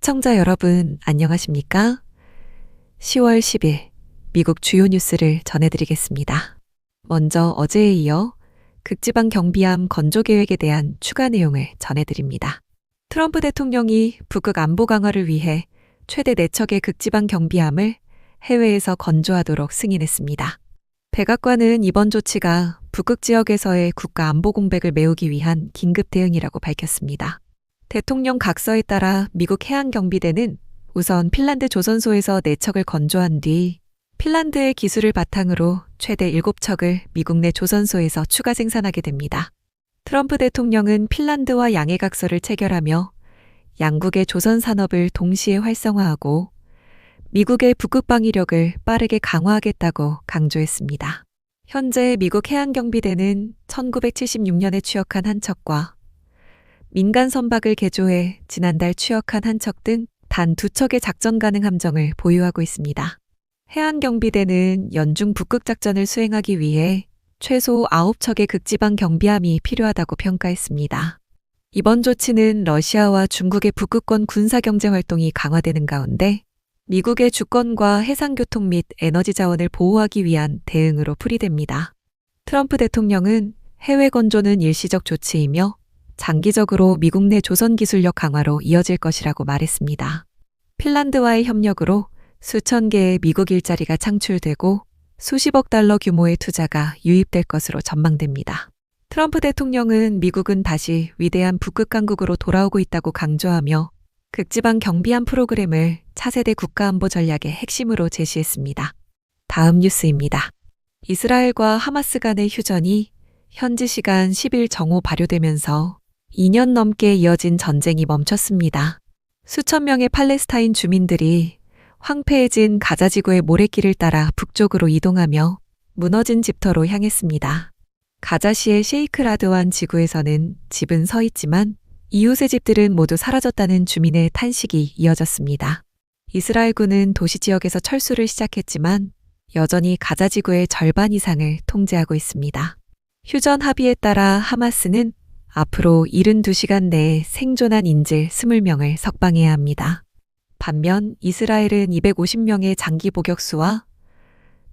시청자 여러분, 안녕하십니까? 10월 10일 미국 주요 뉴스를 전해드리겠습니다. 먼저 어제에 이어 극지방 경비함 건조 계획에 대한 추가 내용을 전해드립니다. 트럼프 대통령이 북극 안보 강화를 위해 최대 4척의 극지방 경비함을 해외에서 건조하도록 승인했습니다. 백악관은 이번 조치가 북극 지역에서의 국가 안보 공백을 메우기 위한 긴급 대응이라고 밝혔습니다. 대통령 각서에 따라 미국 해양경비대는 우선 핀란드 조선소에서 4척을 건조한 뒤 핀란드의 기술을 바탕으로 최대 7척을 미국 내 조선소에서 추가 생산하게 됩니다. 트럼프 대통령은 핀란드와 양해각서를 체결하며 양국의 조선 산업을 동시에 활성화하고 미국의 북극 방위력을 빠르게 강화하겠다고 강조했습니다. 현재 미국 해양경비대는 1976년에 취역한 한 척과 민간 선박을 개조해 지난달 취역한 한 척 등 단 2척의 작전 가능 함정을 보유하고 있습니다. 해양경비대는 연중 북극 작전을 수행하기 위해 최소 9척의 극지방 경비함이 필요하다고 평가했습니다. 이번 조치는 러시아와 중국의 북극권 군사경제 활동이 강화되는 가운데 미국의 주권과 해상교통 및 에너지 자원을 보호하기 위한 대응으로 풀이됩니다. 트럼프 대통령은 해외 건조는 일시적 조치이며 장기적으로 미국 내 조선 기술력 강화로 이어질 것이라고 말했습니다. 핀란드와의 협력으로 수천 개의 미국 일자리가 창출되고 수십억 달러 규모의 투자가 유입될 것으로 전망됩니다. 트럼프 대통령은 미국은 다시 위대한 북극 강국으로 돌아오고 있다고 강조하며 극지방 경비함 프로그램을 차세대 국가안보 전략의 핵심으로 제시했습니다. 다음 뉴스입니다. 이스라엘과 하마스 간의 휴전이 현지 시간 10일 정오 발효되면서 2년 넘게 이어진 전쟁이 멈췄습니다. 수천 명의 팔레스타인 주민들이 황폐해진 가자지구의 모래길을 따라 북쪽으로 이동하며 무너진 집터로 향했습니다. 가자시의 셰이크 라드완 지구에서는 집은 서 있지만 이웃의 집들은 모두 사라졌다는 주민의 탄식이 이어졌습니다. 이스라엘군은 도시 지역에서 철수를 시작했지만 여전히 가자지구의 절반 이상을 통제하고 있습니다. 휴전 합의에 따라 하마스는 앞으로 72시간 내에 생존한 인질 20명을 석방해야 합니다. 반면 이스라엘은 250명의 장기 복역수와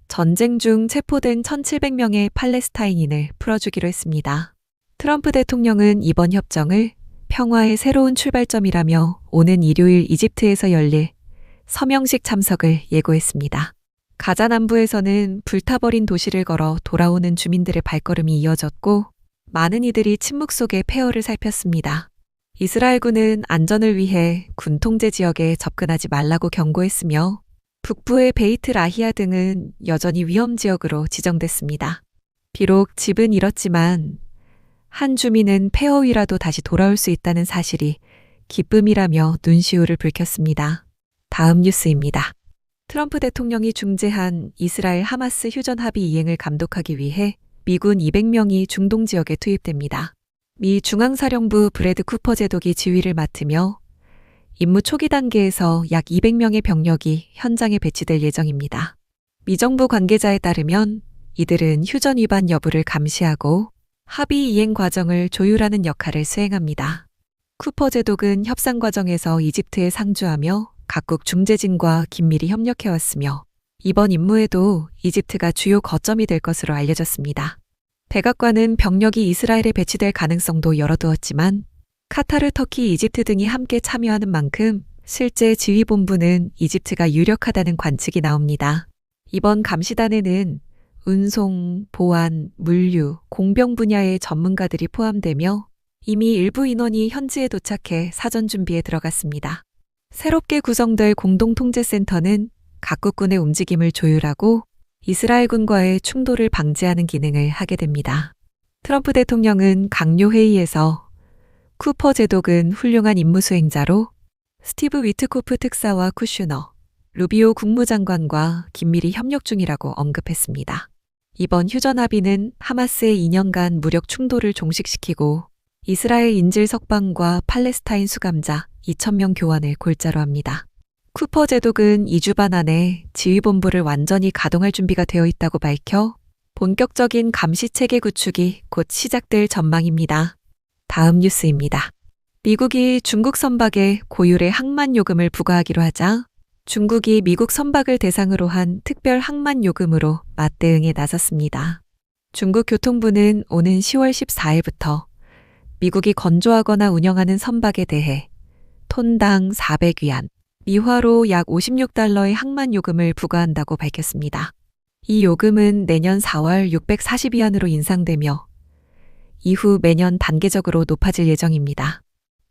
전쟁 중 체포된 1,700명의 팔레스타인인을 풀어주기로 했습니다. 트럼프 대통령은 이번 협정을 평화의 새로운 출발점이라며 오는 일요일 이집트에서 열릴 서명식 참석을 예고했습니다. 가자 남부에서는 불타버린 도시를 걸어 돌아오는 주민들의 발걸음이 이어졌고 많은 이들이 침묵 속에 폐허를 살폈습니다. 이스라엘군은 안전을 위해 군 통제 지역에 접근하지 말라고 경고했으며 북부의 베이트 라히아 등은 여전히 위험 지역으로 지정됐습니다. 비록 집은 잃었지만 한 주민은 폐허 위라도 다시 돌아올 수 있다는 사실이 기쁨이라며 눈시울을 붉혔습니다. 다음 뉴스입니다. 트럼프 대통령이 중재한 이스라엘 하마스 휴전 합의 이행을 감독하기 위해 미군 200명이 중동 지역에 투입됩니다. 미 중앙사령부 브래드 쿠퍼 제독이 지휘를 맡으며 임무 초기 단계에서 약 200명의 병력이 현장에 배치될 예정입니다. 미 정부 관계자에 따르면 이들은 휴전 위반 여부를 감시하고 합의 이행 과정을 조율하는 역할을 수행합니다. 쿠퍼 제독은 협상 과정에서 이집트에 상주하며 각국 중재진과 긴밀히 협력해왔으며 이번 임무에도 이집트가 주요 거점이 될 것으로 알려졌습니다. 백악관은 병력이 이스라엘에 배치될 가능성도 열어두었지만 카타르, 터키, 이집트 등이 함께 참여하는 만큼 실제 지휘본부는 이집트가 유력하다는 관측이 나옵니다. 이번 감시단에는 운송, 보안, 물류, 공병 분야의 전문가들이 포함되며 이미 일부 인원이 현지에 도착해 사전 준비에 들어갔습니다. 새롭게 구성될 공동통제센터는 각국군의 움직임을 조율하고 이스라엘군과의 충돌을 방지하는 기능을 하게 됩니다. 트럼프 대통령은 강요 회의에서 쿠퍼 제독은 훌륭한 임무 수행자로 스티브 위트코프 특사와 쿠슈너, 루비오 국무장관과 긴밀히 협력 중이라고 언급했습니다. 이번 휴전 합의는 하마스의 2년간 무력 충돌을 종식시키고 이스라엘 인질 석방과 팔레스타인 수감자 2,000명 교환을 골자로 합니다. 쿠퍼 제독은 2주 반 안에 지휘본부를 완전히 가동할 준비가 되어 있다고 밝혀 본격적인 감시체계 구축이 곧 시작될 전망입니다. 다음 뉴스입니다. 미국이 중국 선박에 고율의 항만 요금을 부과하기로 하자 중국이 미국 선박을 대상으로 한 특별 항만 요금으로 맞대응에 나섰습니다. 중국 교통부는 오는 10월 14일부터 미국이 건조하거나 운영하는 선박에 대해 톤당 400위안, 미화로 약 56달러의 항만 요금을 부과한다고 밝혔습니다. 이 요금은 내년 4월 640위안으로 인상되며 이후 매년 단계적으로 높아질 예정입니다.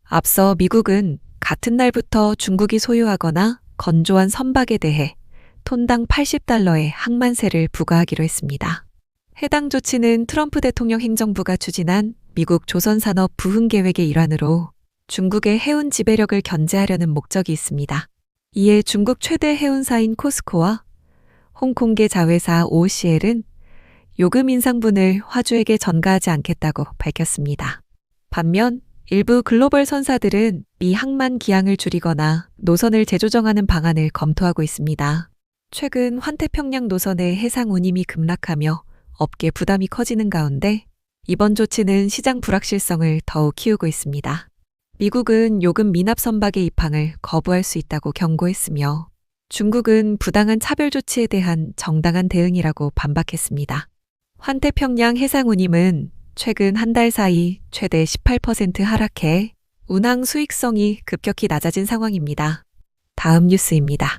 앞서 미국은 같은 날부터 중국이 소유하거나 건조한 선박에 대해 톤당 80달러의 항만세를 부과하기로 했습니다. 해당 조치는 트럼프 대통령 행정부가 추진한 미국 조선산업 부흥 계획의 일환으로 중국의 해운 지배력을 견제하려는 목적이 있습니다. 이에 중국 최대 해운사인 코스코와 홍콩계 자회사 OCL은 요금 인상분을 화주에게 전가하지 않겠다고 밝혔습니다. 반면 일부 글로벌 선사들은 미 항만 기항을 줄이거나 노선을 재조정하는 방안을 검토하고 있습니다. 최근 환태평양 노선의 해상 운임이 급락하며 업계 부담이 커지는 가운데 이번 조치는 시장 불확실성을 더욱 키우고 있습니다. 미국은 요금 미납 선박의 입항을 거부할 수 있다고 경고했으며 중국은 부당한 차별 조치에 대한 정당한 대응이라고 반박했습니다. 환태평양 해상 운임은 최근 한 달 사이 최대 18% 하락해 운항 수익성이 급격히 낮아진 상황입니다. 다음 뉴스입니다.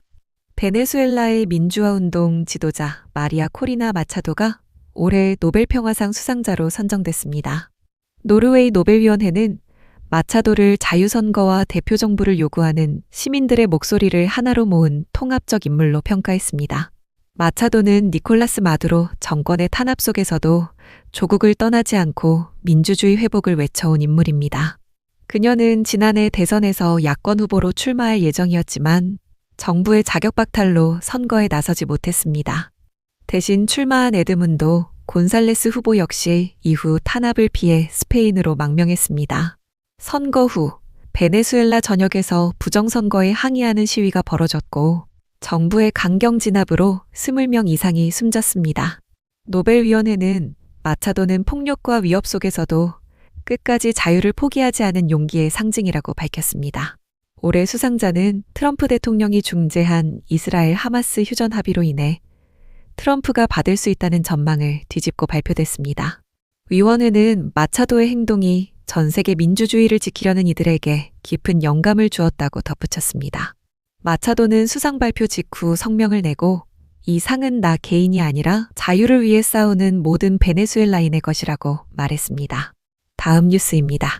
베네수엘라의 민주화 운동 지도자 마리아 코리나 마차도가 올해 노벨 평화상 수상자로 선정됐습니다. 노르웨이 노벨위원회는 마차도를 자유선거와 대표정부를 요구하는 시민들의 목소리를 하나로 모은 통합적 인물로 평가했습니다. 마차도는 니콜라스 마두로 정권의 탄압 속에서도 조국을 떠나지 않고 민주주의 회복을 외쳐온 인물입니다. 그녀는 지난해 대선에서 야권 후보로 출마할 예정이었지만 정부의 자격 박탈로 선거에 나서지 못했습니다. 대신 출마한 에드문도 곤살레스 후보 역시 이후 탄압을 피해 스페인으로 망명했습니다. 선거 후 베네수엘라 전역에서 부정선거에 항의하는 시위가 벌어졌고 정부의 강경 진압으로 20명 이상이 숨졌습니다. 노벨위원회는 마차도는 폭력과 위협 속에서도 끝까지 자유를 포기하지 않은 용기의 상징이라고 밝혔습니다. 올해 수상자는 트럼프 대통령이 중재한 이스라엘 하마스 휴전 합의로 인해 트럼프가 받을 수 있다는 전망을 뒤집고 발표됐습니다. 위원회는 마차도의 행동이 전 세계 민주주의를 지키려는 이들에게 깊은 영감을 주었다고 덧붙였습니다. 마차도는 수상 발표 직후 성명을 내고 이 상은 나 개인이 아니라 자유를 위해 싸우는 모든 베네수엘라인의 것이라고 말했습니다. 다음 뉴스입니다.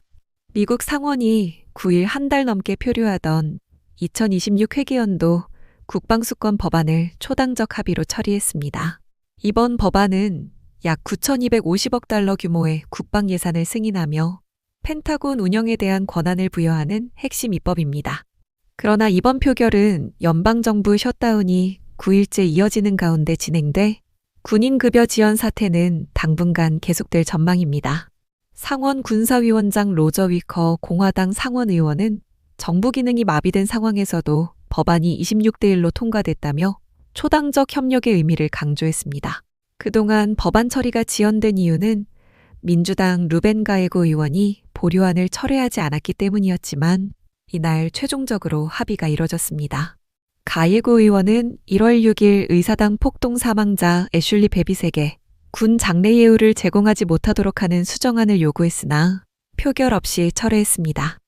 미국 상원이 9일 한 달 넘게 표류하던 2026 회계연도 국방수권 법안을 초당적 합의로 처리했습니다. 이번 법안은 약 9,250억 달러 규모의 국방 예산을 승인하며 펜타곤 운영에 대한 권한을 부여하는 핵심 입법입니다. 그러나 이번 표결은 연방정부 셧다운이 9일째 이어지는 가운데 진행돼 군인급여 지원 사태는 당분간 계속될 전망입니다. 상원 군사위원장 로저 위커 공화당 상원의원은 정부 기능이 마비된 상황에서도 법안이 26대 1로 통과됐다며 초당적 협력의 의미를 강조했습니다. 그동안 법안 처리가 지연된 이유는 민주당 루벤 가에고 의원이 보류안을 철회하지 않았기 때문이었지만 이날 최종적으로 합의가 이뤄졌습니다. 가예고 의원은 1월 6일 의사당 폭동 사망자 애슐리 베빗에게 군 장례 예우를 제공하지 못하도록 하는 수정안을 요구했으나 표결 없이 철회했습니다.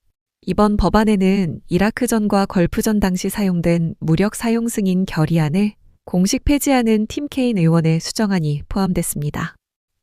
이번 법안에는 이라크전과 걸프전 당시 사용된 무력 사용 승인 결의안을 공식 폐지하는 팀 케인 의원의 수정안이 포함됐습니다.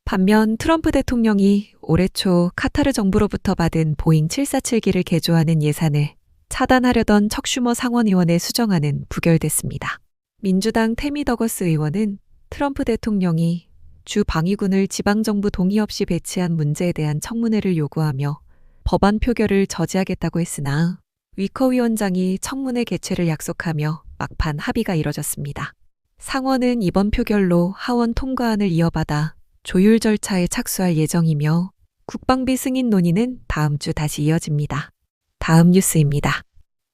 반면 트럼프 대통령이 올해 초 카타르 정부로부터 받은 보잉 747기를 개조하는 예산을 차단하려던 척 슈머 상원의원의 수정안은 부결됐습니다. 민주당 태미 더거스 의원은 트럼프 대통령이 주 방위군을 지방정부 동의 없이 배치한 문제에 대한 청문회를 요구하며 법안 표결을 저지하겠다고 했으나 위커 위원장이 청문회 개최를 약속하며 막판 합의가 이뤄졌습니다. 상원은 이번 표결로 하원 통과안을 이어받아 조율 절차에 착수할 예정이며 국방비 승인 논의는 다음 주 다시 이어집니다. 다음 뉴스입니다.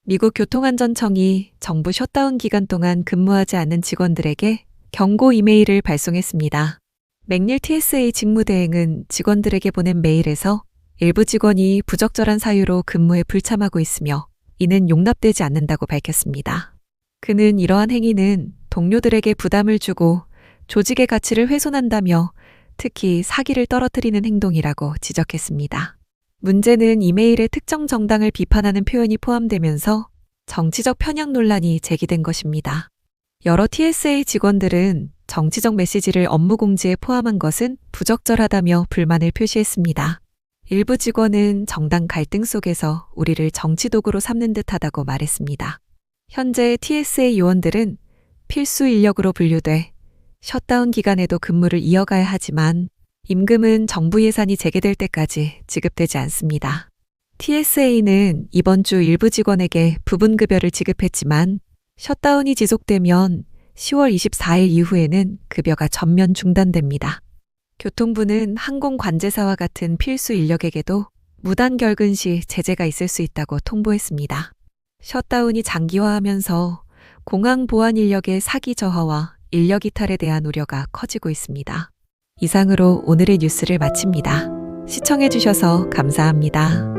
미국 교통안전청이 정부 셧다운 기간 동안 근무하지 않는 직원들에게 경고 이메일을 발송했습니다. 맥닐 TSA 직무대행은 직원들에게 보낸 메일에서 일부 직원이 부적절한 사유로 근무에 불참하고 있으며 이는 용납되지 않는다고 밝혔습니다. 그는 이러한 행위는 동료들에게 부담을 주고 조직의 가치를 훼손한다며 특히 사기를 떨어뜨리는 행동이라고 지적했습니다. 문제는 이메일에 특정 정당을 비판하는 표현이 포함되면서 정치적 편향 논란이 제기된 것입니다. 여러 TSA 직원들은 정치적 메시지를 업무 공지에 포함한 것은 부적절하다며 불만을 표시했습니다. 일부 직원은 정당 갈등 속에서 우리를 정치 도구로 삼는 듯하다고 말했습니다. 현재 TSA 요원들은 필수 인력으로 분류돼 셧다운 기간에도 근무를 이어가야 하지만 임금은 정부 예산이 재개될 때까지 지급되지 않습니다. TSA는 이번 주 일부 직원에게 부분급여를 지급했지만 셧다운이 지속되면 10월 24일 이후에는 급여가 전면 중단됩니다. 교통부는 항공관제사와 같은 필수 인력에게도 무단 결근 시 제재가 있을 수 있다고 통보했습니다. 셧다운이 장기화하면서 공항 보안 인력의 사기 저하와 인력 이탈에 대한 우려가 커지고 있습니다. 이상으로 오늘의 뉴스를 마칩니다. 시청해 주셔서 감사합니다.